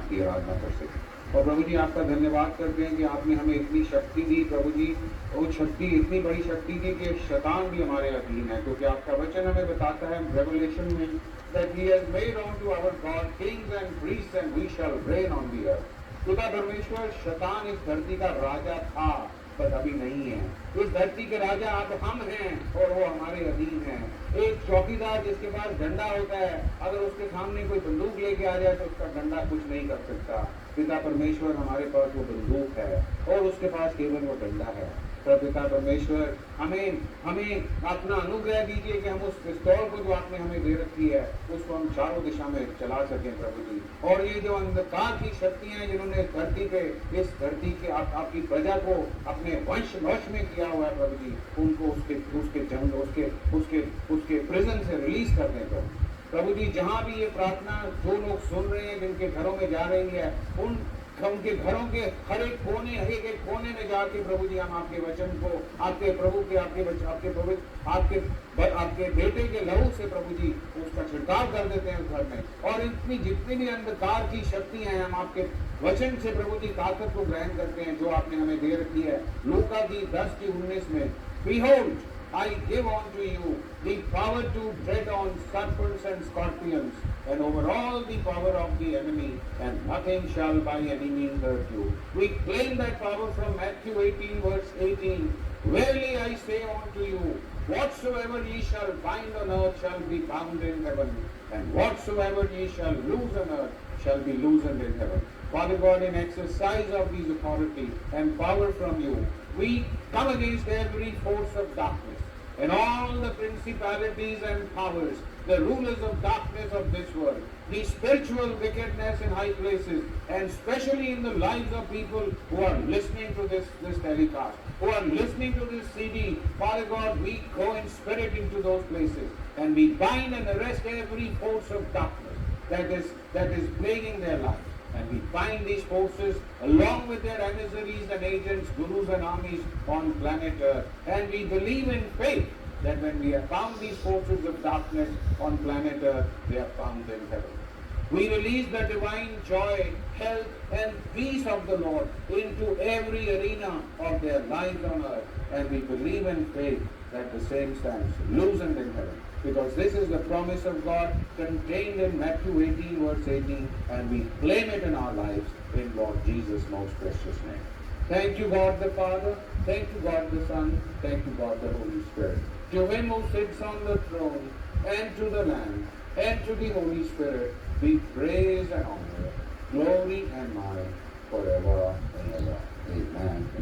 आपकी आराधना कर सकें। और प्रभु जी आपका धन्यवाद करते हैं कि आपने हमें इतनी शक्ति दी प्रभु जी, वो शक्ति इतनी बड़ी शक्ति दी कि शैतान भी हमारे अधीन है, क्योंकि आपका वचन हमें बताता है रेवलेशन में that he has made unto our God kings and priests and we shall reign on the earth। खुदा परमेश्वर शैतान इस धरती का राजा था पर अभी नहीं है। इस धरती के राजा अब हम हैं और वो हमारे अधीन हैं। एक चौकीदार जिसके पास डंडा होता है, अगर उसके सामने कोई बंदूक लेके आ जाए तो उसका डंडा कुछ नहीं कर सकता। पिता परमेश्वर हमारे पास वो बंदूक है और उसके पास केवल वो डंडा है। तो पिता परमेश्वर हमें अपना अनुग्रह दीजिए कि हम उस पिस्तौल को जो आपने हमें दे रखी है उसको हम चारों दिशा में चला सकें प्रभु जी। और ये जो अंधकार की शक्तियां हैं जिन्होंने इस धरती के आपकी प्रजा को अपने वश में किया हुआ है प्रभु जी, उनको उसके प्रिजन से रिलीज कर दें प्रभु जी। जहाँ भी ये प्रार्थना जो लोग सुन रहे हैं, जिनके घरों में जा रही है, उनके घरों के हर एक कोने में जाके प्रभु जी हम आपके वचन को आपके प्रभु के आपके बेटे के लहू से प्रभु जी उसका छिड़काव कर देते हैं उस घर में। और इतनी जितनी भी अंधकार की शक्तियां हैं हम आपके वचन से प्रभु जी ताकत को ग्रहण करते हैं जो आपने हमें दे रखी है। लूका की 10:19 में Behold, I give unto you the power to tread on serpents and scorpions and over all the power of the enemy, and nothing shall by any means hurt you. We claim that power from Matthew 18:18. Verily I say unto you, whatsoever ye shall bind on earth shall be bound in heaven, and whatsoever ye shall loose on earth shall be loosened in heaven. Father God, in exercise of these authority and power from you, we come against every force of darkness and all the principalities and powers, the rulers of darkness of this world, the spiritual wickedness in high places, and especially in the lives of people who are listening to this telecast, who are listening to this CD. Father God, we go in spirit into those places and we bind and arrest every force of darkness that is plaguing their life. And we bind these forces along with their emissaries and agents, gurus and armies on planet Earth. And we believe in faith that when we have found these forces of darkness on planet Earth, they are found in heaven. We release the divine joy, health and peace of the Lord into every arena of their lives on earth. And we believe in faith that the same stands loosened in heaven. Because this is the promise of God contained in Matthew 18:18, and we claim it in our lives in Lord Jesus' most precious name. Thank you, God the Father. Thank you, God the Son. Thank you, God the Holy Spirit. To him who sits on the throne, and to the Lamb, and to the Holy Spirit, be praise and honor, glory and might forever.